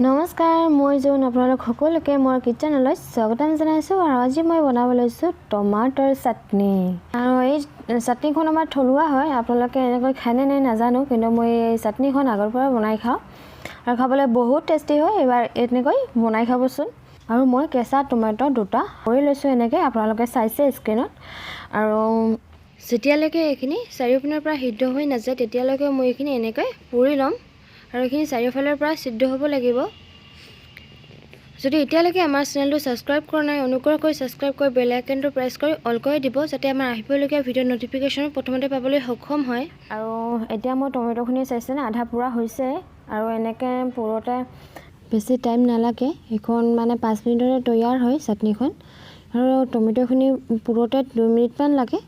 নমস্কাৰ, মই জোন আপোনালোক সকলোকে মোৰ কিচেনলৈ স্বাগতম জনাইছোঁ। আৰু আজি মই বনাব লৈছোঁ টমাটৰ চাটনি। আৰু এই চাটনিখন আমাৰ থলুৱা হয়, আপোনালোকে এনেকৈ খায়নে নাই নাজানো, কিন্তু মই এই চাটনিখন আগৰ পৰা বনাই খাওঁ আৰু খাবলৈ বহুত টেষ্টি হয়। এবাৰ এনেকৈ বনাই খাবচোন। আৰু মই কেঁচা টমেটো দুটা কৰি লৈছোঁ, এনেকৈ আপোনালোকে চাইছে স্ক্ৰীনত। আৰু যেতিয়ালৈকে এইখিনি চাৰিওপিনৰ পৰা সিদ্ধ হৈ নাযায় তেতিয়ালৈকে মই এইখিনি এনেকৈ পুৰি ল'ম। আৰু এইখিনি চাৰিওফালৰ পৰা সিদ্ধ হ'ব লাগিব। যদি এতিয়ালৈকে আমাৰ চেনেলটো ছাবস্ক্ৰাইব কৰা নাই, অনুগ্ৰহ কৰি ছাবস্ক্ৰাইব কৰি বেল আইকনটো প্ৰেছ কৰি অল কৰি দিব, যাতে আমাৰ আহিবলগীয়া ভিডিঅ' ন'টিফিকেশ্যন প্ৰথমতে পাবলৈ সক্ষম হয়। আৰু এতিয়া মই টমেটোখিনি চাইছেনে, আধা পুৰা হৈছে। আৰু এনেকৈ পুৰোতে বেছি টাইম নালাগে, এইখন মানে 5 মিনিটতে তৈয়াৰ হয় চাটনিখন। আৰু টমেটোখিনি পুৰোতে 2 মিনিটমান লাগে।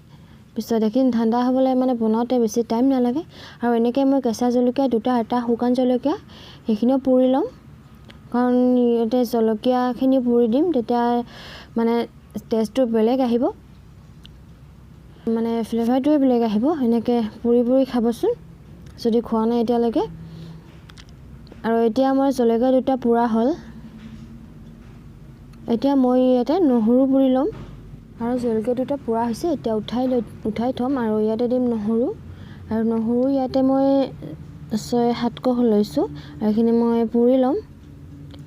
পিছত এইখিনি ঠাণ্ডা হ'বলৈ মানে বনাওঁতে বেছি টাইম নালাগে। আৰু এনেকৈ মই কেঁচা জলকীয়া দুটা, এটা শুকান জলকীয়া সেইখিনিও পুৰি ল'ম, কাৰণ ইয়াতে জলকীয়াখিনি পুৰি দিম, তেতিয়া মানে টেষ্টটো বেলেগ আহিব, মানে ফ্লেভাৰটোৱে বেলেগ আহিব। এনেকৈ পুৰি পুৰি খাবচোন যদি খোৱা নাই এতিয়ালৈকে। আৰু এতিয়া মই জলকীয়া দুটা পুৰা হ'ল। এতিয়া মই ইয়াতে নহৰু পুৰি ল'ম। আৰু জলকীয়া দুটা পুৰা হৈছে, এতিয়া উঠাই থ'ম। আৰু ইয়াতে দিম নহৰু। আৰু নহৰু ইয়াতে মই 6-7 কোহ লৈছোঁ। আৰু এইখিনি মই পুৰি ল'ম।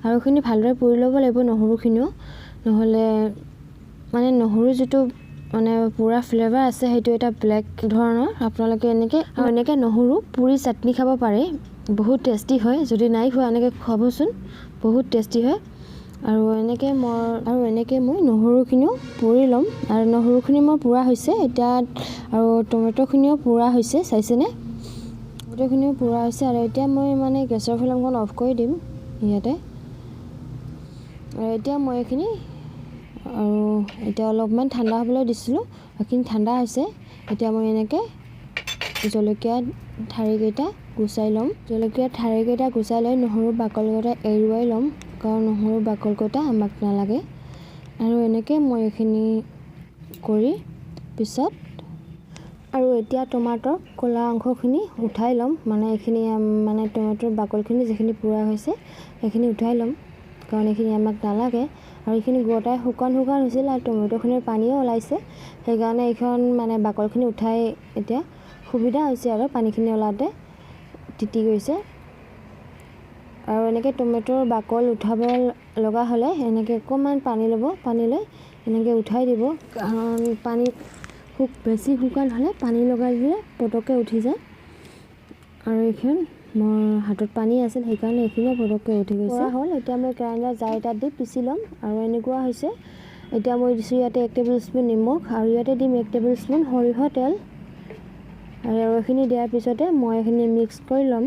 আৰু এইখিনি ভালদৰে পুৰি ল'ব লাগিব নহৰুখিনিও, নহ'লে মানে নহৰু যিটো মানে পুৰা ফ্লেভাৰ আছে সেইটো এটা বেলেগ ধৰণৰ। আপোনালোকে এনেকৈ নহৰু পুৰি চাটনি খাব পাৰে, বহুত টেষ্টি হয়। যদি নাই খোৱা এনেকৈ খাবচোন, বহুত টেষ্টি হয়। আৰু এনেকৈ মই নহৰুখিনিও পুৰি ল'ম। আৰু নহৰুখিনি মোৰ পুৰা হৈছে এতিয়া। আৰু টমেটোখিনিও পুৰা হৈছে, চাইছেনে? টমেটোখিনিও পুৰা হৈছে। আৰু এতিয়া মই মানে গেছৰ ফ্লেমখন অফ কৰি দিম ইয়াতে। আৰু এতিয়া মই এইখিনি আৰু এতিয়া অলপমান ঠাণ্ডা হ'বলৈ দিছিলোঁ, সেইখিনি ঠাণ্ডা হৈছে। এতিয়া মই এনেকৈ জলকীয়া ঠাৰিকেইটা গুচাই ল'ম। জলকীয়া ঠাৰিকেইটা গুচাই লৈ নহৰু বাকলকেইটা এৰুৱাই ল'ম, কাৰণ নহৰু বাকলকেইটা আমাক নালাগে। আৰু এনেকৈ মই এইখিনি কৰি পিছত আৰু এতিয়া টমাটৰ ক'লা অংশখিনি উঠাই ল'ম, মানে এইখিনি মানে টমেটোৰ বাকলখিনি যিখিনি পুৰা হৈছে সেইখিনি উঠাই ল'ম, কাৰণ এইখিনি আমাক নালাগে। আৰু এইখিনি গোটাই শুকান হৈছিল আৰু টমেটোখিনিৰ পানীও ওলাইছে, সেইকাৰণে এইখন মানে বাকলখিনি উঠাই এতিয়া সুবিধা হৈছে আৰু পানীখিনি ওলাওঁতে তিতি গৈছে। আৰু এনেকৈ টমেটোৰ বাকল উঠাব লগা হ'লে এনেকৈ অকণমান পানী ল'ব, পানী লৈ এনেকৈ উঠাই দিব, কাৰণ পানী বেছি শুকান হ'লে পানী লগাই দিলে পটককৈ উঠি যায়। আৰু এইখন মোৰ হাতত পানী আছিল, সেইকাৰণে এইখিনিও পটককৈ উঠি গৈছে। হ'ল এতিয়া মই গ্ৰাইণ্ডাৰ জাৰ এটাত দি পিচি ল'ম। আৰু এনেকুৱা হৈছে। এতিয়া মই দিছোঁ ইয়াতে 1 টেবুল স্পুন নিমখ, আৰু ইয়াতে দিম 1 টেবুল স্পুন সৰিয়হ তেল। আৰু এইখিনি দিয়াৰ পিছতে মই এইখিনি মিক্স কৰি ল'ম।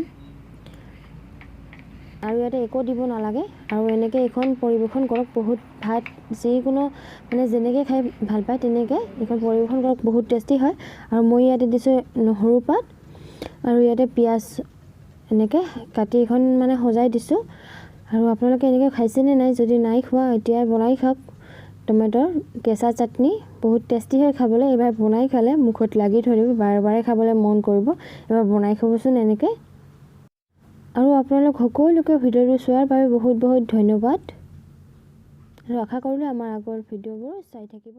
আৰু ইয়াতে একো দিব নালাগে। আৰু এনেকৈ এইখন পৰিৱেশন কৰক। বহুত ভাত যিকোনো মানে যেনেকৈ খাই ভাল পায় তেনেকৈ এইখন পৰিৱেশন কৰক, বহুত টেষ্টি হয়। আৰু মই ইয়াতে দিছোঁ নহৰু পাত, আৰু ইয়াতে পিঁয়াজ এনেকৈ কাটি এইখন মানে সজাই দিছোঁ। আৰু আপোনালোকে এনেকৈ খাইছেনে নাই? যদি নাই খোৱা এতিয়াই বনাই খাওক। টমেটোৰ কেঁচা চাটনি বহুত টেষ্টি হয় খাবলৈ। এবাৰ বনাই খালে মুখত লাগি ধৰিব, বাৰে বাৰে খাবলৈ মন কৰিব। এবাৰ বনাই খাবচোন এনেকৈ। আৰু আপোনালোক সকলোকে ভিডিঅ'টো চোৱাৰ বাবে বহুত বহুত ধন্যবাদ। আৰু আশা কৰিলোঁ আমাৰ আগৰ ভিডিঅ'বোৰ চাই থাকিব।